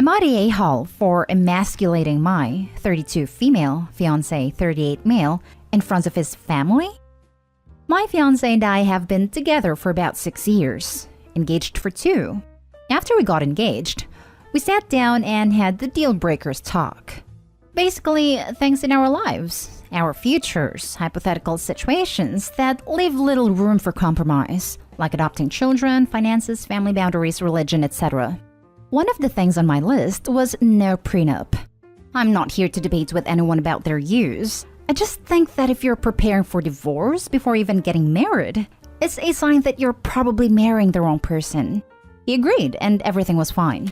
AITA Hall for emasculating my 32 female, fiancé 38 male in front of his family? My fiancé and I have been together for about 6 years, engaged for 2. After we got engaged, we sat down and had the deal breakers talk. Basically, things in our lives, our futures, hypothetical situations that leave little room for compromise, like adopting children, finances, family boundaries, religion, etc. One of the things on my list was no prenup. I'm not here to debate with anyone about their use. I just think that if you're preparing for divorce before even getting married, it's a sign that you're probably marrying the wrong person. He agreed, and everything was fine.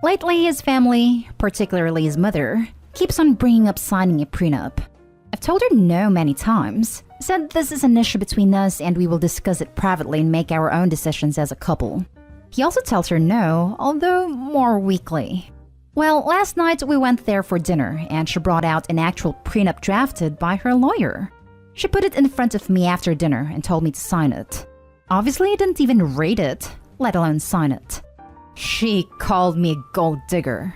Lately, his family, particularly his mother, keeps on bringing up signing a prenup. I've told her no many times, said this is an issue between us and we will discuss it privately and make our own decisions as a couple. He also tells her no, although more weakly. Well, last night we went there for dinner and she brought out an actual prenup drafted by her lawyer. She put it in front of me after dinner and told me to sign it. Obviously, I didn't even read it, let alone sign it. She called me a gold digger.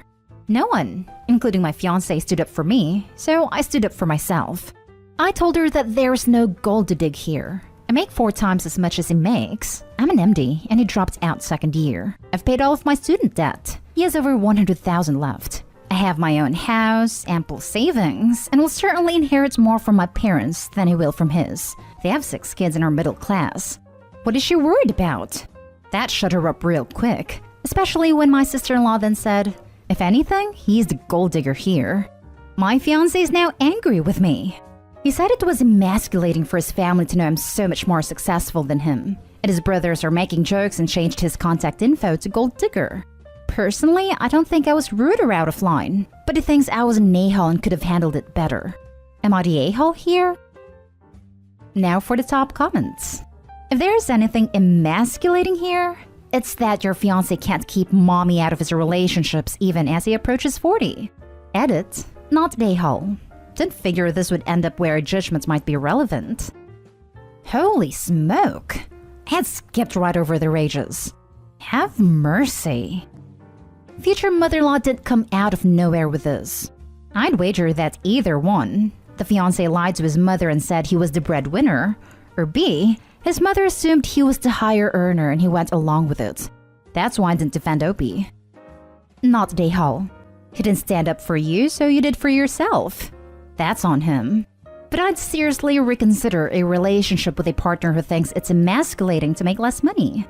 No one, including my fiancé, stood up for me, so I stood up for myself. I told her that there's no gold to dig here. I make 4 times as much as he makes. I'm an MD, and he dropped out second year. I've paid all of my student debt. He has over 100,000 left. I have my own house, ample savings, and will certainly inherit more from my parents than he will from his. They have 6 kids and are middle class. What is she worried about? That shut her up real quick, especially when my sister-in-law then said, if anything, he's the gold digger here. My fiancé is now angry with me. He said it was emasculating for his family to know I'm so much more successful than him, and his brothers are making jokes and changed his contact info to gold digger. Personally, I don't think I was rude or out of line, but he thinks I was an a-hole and could have handled it better. Am I the a-hole here? Now for the top comments. If there's anything emasculating here, it's that your fiancé can't keep mommy out of his relationships even as he approaches 40. Edit, not the a-hole. Didn't figure this would end up where judgments might be relevant. Holy smoke! I had skipped right over the rages. Have mercy. Future mother-in-law did come out of nowhere with this. I'd wager that either one, the fiancé lied to his mother and said he was the breadwinner, or B, his mother assumed he was the higher earner and he went along with it. That's why I didn't defend Opie. Not the a-hole. He didn't stand up for you, so you did for yourself. That's on him. But I'd seriously reconsider a relationship with a partner who thinks it's emasculating to make less money.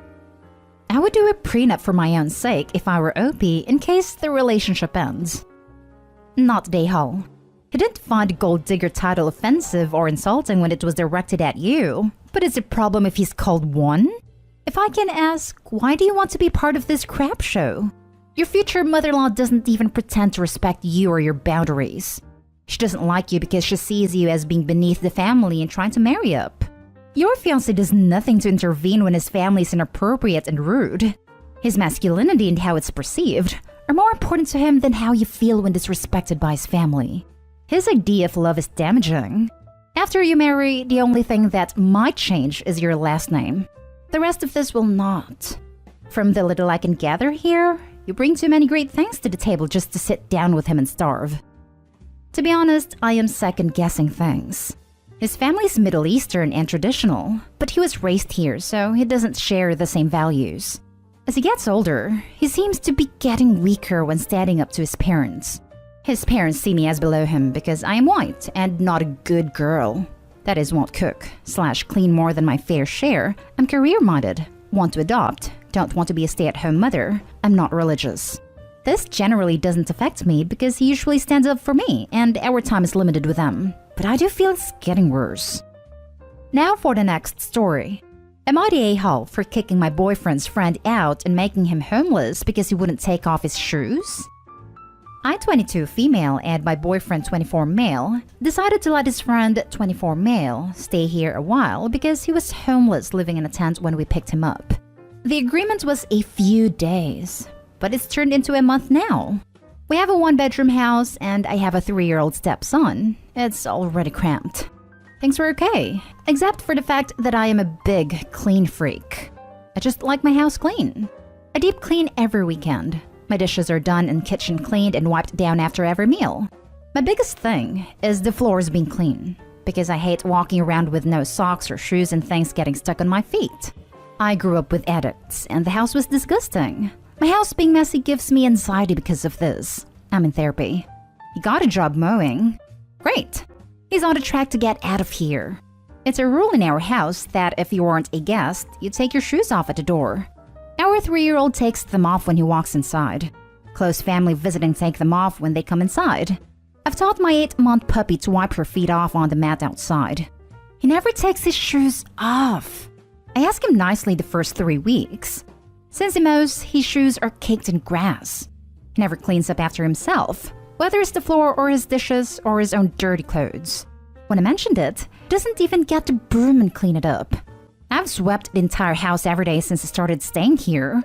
I would do a prenup for my own sake if I were Opie in case the relationship ends. Not the a-hole. He didn't find the gold digger title offensive or insulting when it was directed at you, but it's a problem if he's called one? If I can ask, why do you want to be part of this crap show? Your future mother-in-law doesn't even pretend to respect you or your boundaries. She doesn't like you because she sees you as being beneath the family and trying to marry up. Your fiancé does nothing to intervene when his family is inappropriate and rude. His masculinity and how it's perceived are more important to him than how you feel when disrespected by his family. His idea of love is damaging. After you marry, the only thing that might change is your last name. The rest of this will not. From the little I can gather here, you bring too many great things to the table just to sit down with him and starve. To be honest, I am second-guessing things. His family's Middle Eastern and traditional, but he was raised here, so he doesn't share the same values. As he gets older, he seems to be getting weaker when standing up to his parents. His parents see me as below him because I am white and not a good girl. That is, won't cook, / clean more than my fair share. I'm career-minded, want to adopt, don't want to be a stay-at-home mother, I'm not religious. This generally doesn't affect me because he usually stands up for me and our time is limited with them. But I do feel it's getting worse. Now for the next story. Am I the a-hole for kicking my boyfriend's friend out and making him homeless because he wouldn't take off his shoes? I, 22 female, and my boyfriend, 24 male, decided to let his friend, 24 male, stay here a while because he was homeless living in a tent when we picked him up. The agreement was a few days, but it's turned into a month now. We have a 1-bedroom house and I have a 3-year-old stepson. It's already cramped. Things were okay, except for the fact that I am a big clean freak. I just like my house clean. I deep clean every weekend. My dishes are done and kitchen cleaned and wiped down after every meal. My biggest thing is the floors being clean, because I hate walking around with no socks or shoes and things getting stuck on my feet. I grew up with addicts, and the house was disgusting. My house being messy gives me anxiety because of this. I'm in therapy. He got a job mowing. Great. He's on the track to get out of here. It's a rule in our house that if you aren't a guest, you take your shoes off at the door. Our 3-year-old takes them off when he walks inside. Close family visiting take them off when they come inside. I've taught my 8-month puppy to wipe her feet off on the mat outside. He never takes his shoes off. I ask him nicely the first 3 weeks. Since he mows, his shoes are caked in grass. He never cleans up after himself, whether it's the floor or his dishes or his own dirty clothes. When I mentioned it, he doesn't even get the broom and clean it up. I've swept the entire house every day since I started staying here.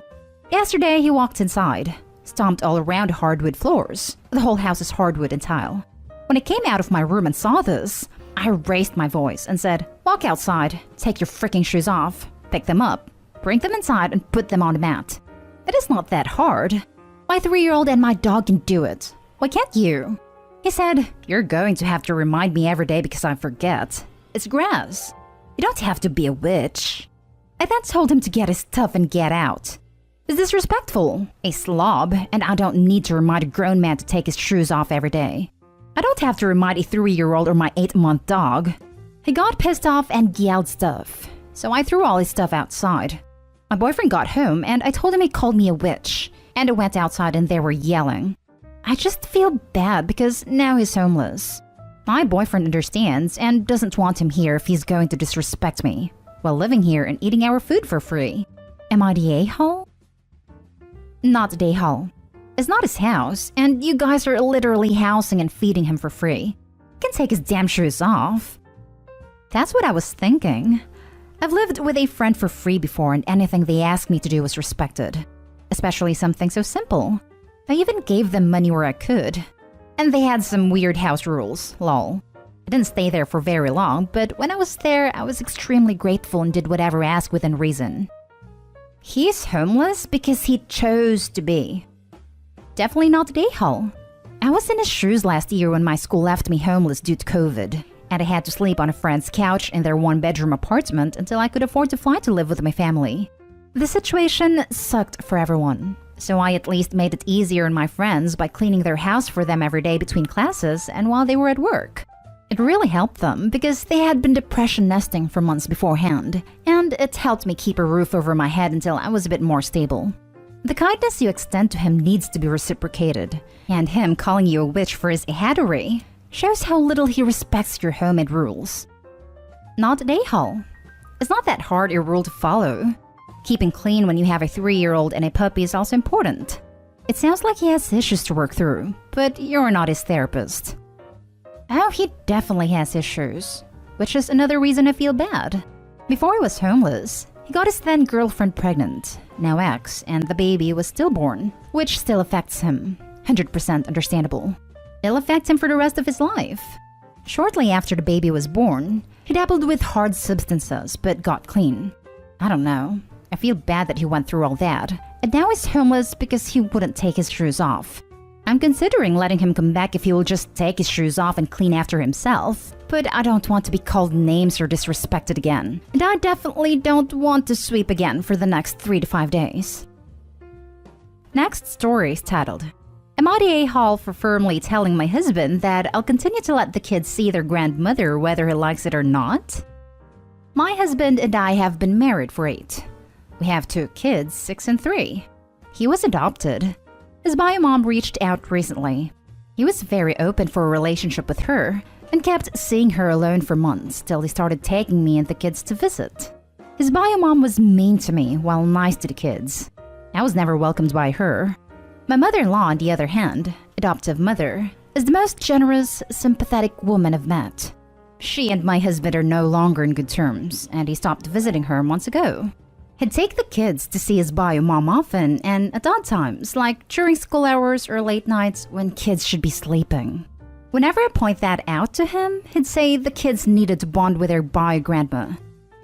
Yesterday, he walked inside, stomped all around hardwood floors. The whole house is hardwood and tile. When I came out of my room and saw this, I raised my voice and said, "Walk outside, take your freaking shoes off, pick them up, bring them inside and put them on the mat." It is not that hard. My 3-year-old and my dog can do it. Why can't you? He said, "You're going to have to remind me every day because I forget. It's grass. You don't have to be a witch." I then told him to get his stuff and get out. It's disrespectful, a slob, and I don't need to remind a grown man to take his shoes off every day. I don't have to remind a 3-year-old or my 8-month dog. He got pissed off and yelled stuff, so I threw all his stuff outside. My boyfriend got home and I told him he called me a witch, and I went outside and they were yelling. I just feel bad because now he's homeless. My boyfriend understands and doesn't want him here if he's going to disrespect me while living here and eating our food for free. Am I the a-hole? Not the a-hole. It's not his house, and you guys are literally housing and feeding him for free. He can take his damn shoes off. That's what I was thinking. I've lived with a friend for free before, and anything they asked me to do was respected. Especially something so simple. I even gave them money where I could. And they had some weird house rules, lol. I didn't stay there for very long, but when I was there, I was extremely grateful and did whatever asked within reason. He's homeless because he chose to be. Definitely not the a-hole. I was in his shoes last year when my school left me homeless due to COVID, and I had to sleep on a friend's couch in their 1-bedroom apartment until I could afford to fly to live with my family. The situation sucked for everyone, so I at least made it easier on my friends by cleaning their house for them every day between classes and while they were at work. It really helped them because they had been depression nesting for months beforehand, and it helped me keep a roof over my head until I was a bit more stable. The kindness you extend to him needs to be reciprocated, and him calling you a witch for his ihadery shows how little he respects your homemade rules. Not an a-hole. It's not that hard a rule to follow. Keeping clean when you have a 3-year-old and a puppy is also important. It sounds like he has issues to work through, but you're not his therapist. Oh, he definitely has issues, which is another reason I feel bad. Before he was homeless, he got his then girlfriend pregnant, now ex, and the baby was stillborn, which still affects him. 100% understandable. It'll affect him for the rest of his life. Shortly after the baby was born, he dabbled with hard substances but got clean. I don't know. I feel bad that he went through all that, and now he's homeless because he wouldn't take his shoes off. I'm considering letting him come back if he will just take his shoes off and clean after himself, but I don't want to be called names or disrespected again, and I definitely don't want to sweep again for the next 3 to 5 days. Next story is titled, "Am I the a-hole for firmly telling my husband that I'll continue to let the kids see their grandmother whether he likes it or not?" My husband and I have been married for 8. We have 2 kids, 6 and 3. He was adopted. His bio mom reached out recently. He was very open for a relationship with her and kept seeing her alone for months till he started taking me and the kids to visit. His bio mom was mean to me while nice to the kids. I was never welcomed by her. My mother-in-law, on the other hand, adoptive mother, is the most generous, sympathetic woman I've met. She and my husband are no longer in good terms, and he stopped visiting her months ago. He'd take the kids to see his bio mom often and at odd times, like during school hours or late nights when kids should be sleeping. Whenever I point that out to him, he'd say the kids needed to bond with their bio grandma.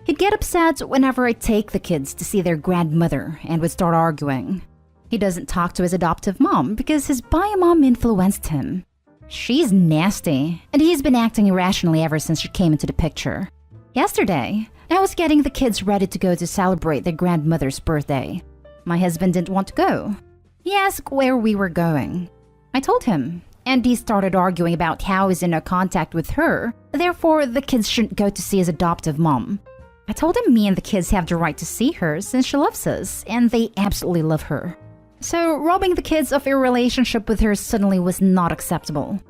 He'd get upset whenever I take the kids to see their grandmother and would start arguing. He doesn't talk to his adoptive mom because his bio mom influenced him. She's nasty, and he's been acting irrationally ever since she came into the picture. Yesterday, I was getting the kids ready to go to celebrate their grandmother's birthday. My husband didn't want to go. He asked where we were going. I told him, and he started arguing about how he's in no contact with her, therefore the kids shouldn't go to see his adoptive mom. I told him me and the kids have the right to see her since she loves us, and they absolutely love her. So robbing the kids of a relationship with her suddenly was not acceptable.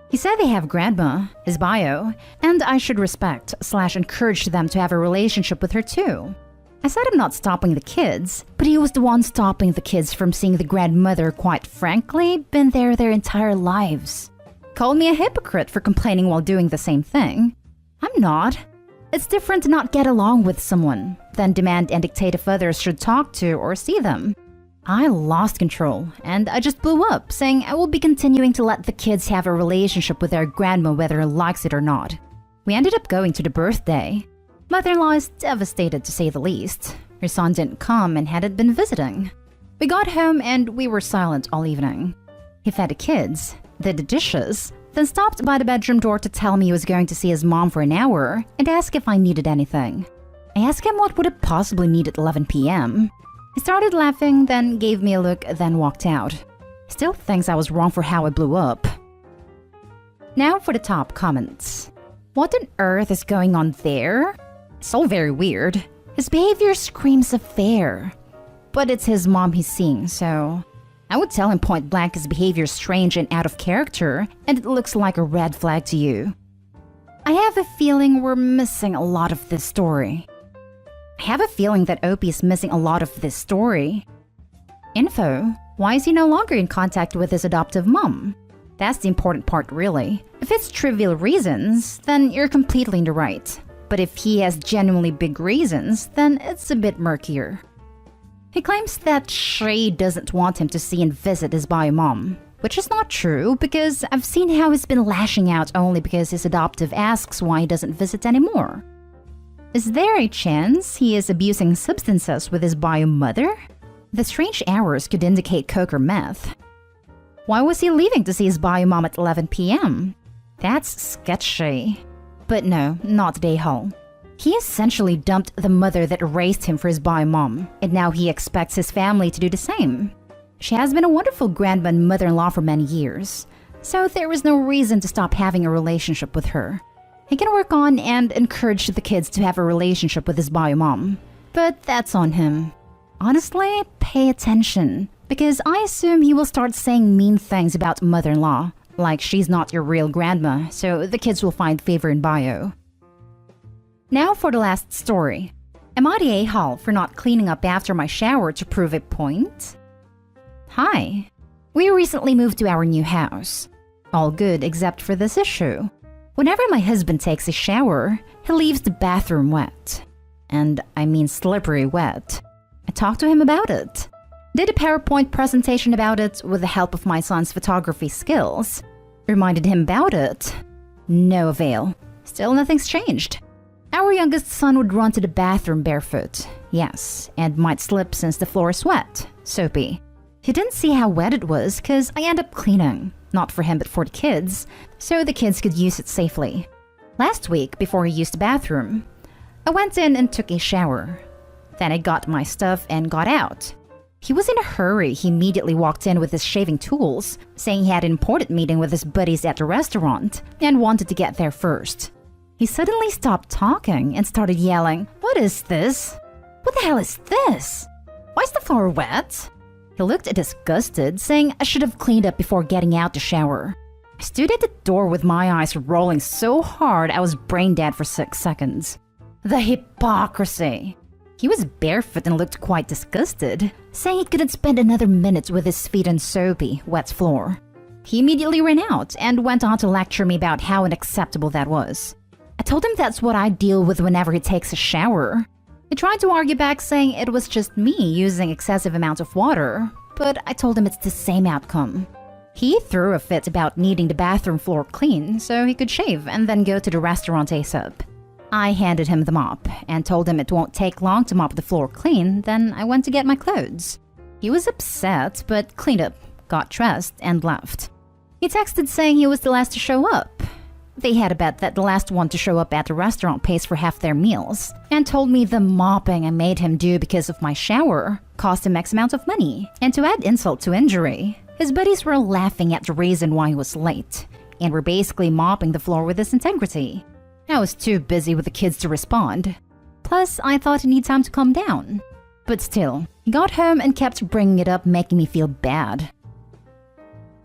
He said they have grandma, his bio, and I should respect/encourage them to have a relationship with her too. I said I'm not stopping the kids, but he was the one stopping the kids from seeing the grandmother, quite frankly, been there their entire lives. Called me a hypocrite for complaining while doing the same thing. I'm not. It's different to not get along with someone than demand and dictate if others should talk to or see them. I lost control, and I just blew up, saying I will be continuing to let the kids have a relationship with their grandma whether he likes it or not. We ended up going to the birthday. Mother-in-law is devastated to say the least. Her son didn't come and hadn't been visiting. We got home and we were silent all evening. He fed the kids, did the dishes, then stopped by the bedroom door to tell me he was going to see his mom for an hour and ask if I needed anything. I asked him what would it possibly need at 11 p.m. He started laughing, then gave me a look, then walked out. Still thinks I was wrong for how I blew up. Now for the top comments. What on earth is going on there? It's all very weird. His behavior screams affair. But it's his mom he's seeing, so I would tell him point blank his behavior is strange and out of character, and it looks like a red flag to you. I have a feeling we're missing a lot of this story. I have a feeling that Opie is missing a lot of this story. Info: why is he no longer in contact with his adoptive mom? That's the important part, really. If it's trivial reasons, then you're completely in the right. But if he has genuinely big reasons, then it's a bit murkier. He claims that she doesn't want him to see and visit his bio mom, which is not true because I've seen how he's been lashing out only because his adoptive asks why he doesn't visit anymore. Is there a chance he is abusing substances with his bio mother? The strange hours could indicate coke or meth. Why was he leaving to see his bio mom at 11 p.m.? That's sketchy. But no, not Dayhall. He essentially dumped the mother that raised him for his bio mom, and now he expects his family to do the same. She has been a wonderful grandma and mother-in-law for many years, so there was no reason to stop having a relationship with her. He can work on and encourage the kids to have a relationship with his bio mom, but that's on him. Honestly, pay attention, because I assume he will start saying mean things about mother-in-law, like she's not your real grandma, so the kids will find favor in bio. Now for the last story. Am I the a-hole for not cleaning up after my shower to prove a point? Hi. We recently moved to our new house. All good except for this issue. Whenever my husband takes a shower, he leaves the bathroom wet. And I mean slippery wet. I talked to him about it. Did a PowerPoint presentation about it with the help of my son's photography skills. Reminded him about it. No avail. Still nothing's changed. Our youngest son would run to the bathroom barefoot. Yes, and might slip since the floor is wet. Soapy. He didn't see how wet it was because I end up cleaning. Not for him but for the kids, so the kids could use it safely. Last week, before he used the bathroom, I went in and took a shower. Then I got my stuff and got out. He was in a hurry. He immediately walked in with his shaving tools, saying he had an important meeting with his buddies at the restaurant and wanted to get there first. He suddenly stopped talking and started yelling, "What is this? What the hell is this? Why is the floor wet?" He looked disgusted, saying I should have cleaned up before getting out the shower. I stood at the door with my eyes rolling so hard I was brain dead for 6 seconds. The hypocrisy! He was barefoot and looked quite disgusted, saying he couldn't spend another minute with his feet on soapy, wet floor. He immediately ran out and went on to lecture me about how unacceptable that was. I told him that's what I deal with whenever he takes a shower. He tried to argue back, saying it was just me using excessive amounts of water, but I told him it's the same outcome. He threw a fit about needing the bathroom floor clean so he could shave and then go to the restaurant ASAP. I handed him the mop and told him it won't take long to mop the floor clean, then I went to get my clothes. He was upset, but cleaned up, got dressed, and left. He texted saying he was the last to show up. They had a bet that the last one to show up at the restaurant pays for half their meals, and told me the mopping I made him do because of my shower cost him X amount of money. And to add insult to injury, his buddies were laughing at the reason why he was late, and were basically mopping the floor with his integrity. I was too busy with the kids to respond. Plus, I thought he'd need time to calm down. But still, he got home and kept bringing it up, making me feel bad.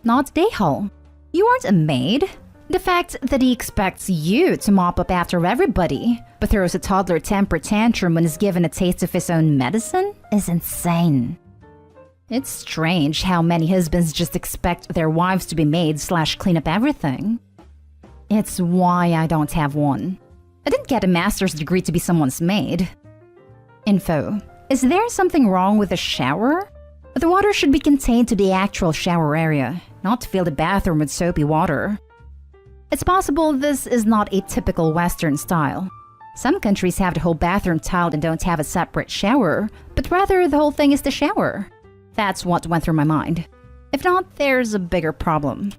Not Dayhall. You aren't a maid. The fact that he expects you to mop up after everybody, but throws a toddler temper tantrum when he's given a taste of his own medicine, is insane. It's strange how many husbands just expect their wives to be maids / clean up everything. It's why I don't have one. I didn't get a master's degree to be someone's maid. Info. Is there something wrong with the shower? The water should be contained to the actual shower area, not to fill the bathroom with soapy water. It's possible this is not a typical Western style. Some countries have the whole bathroom tiled and don't have a separate shower, but rather the whole thing is the shower. That's what went through my mind. If not, there's a bigger problem.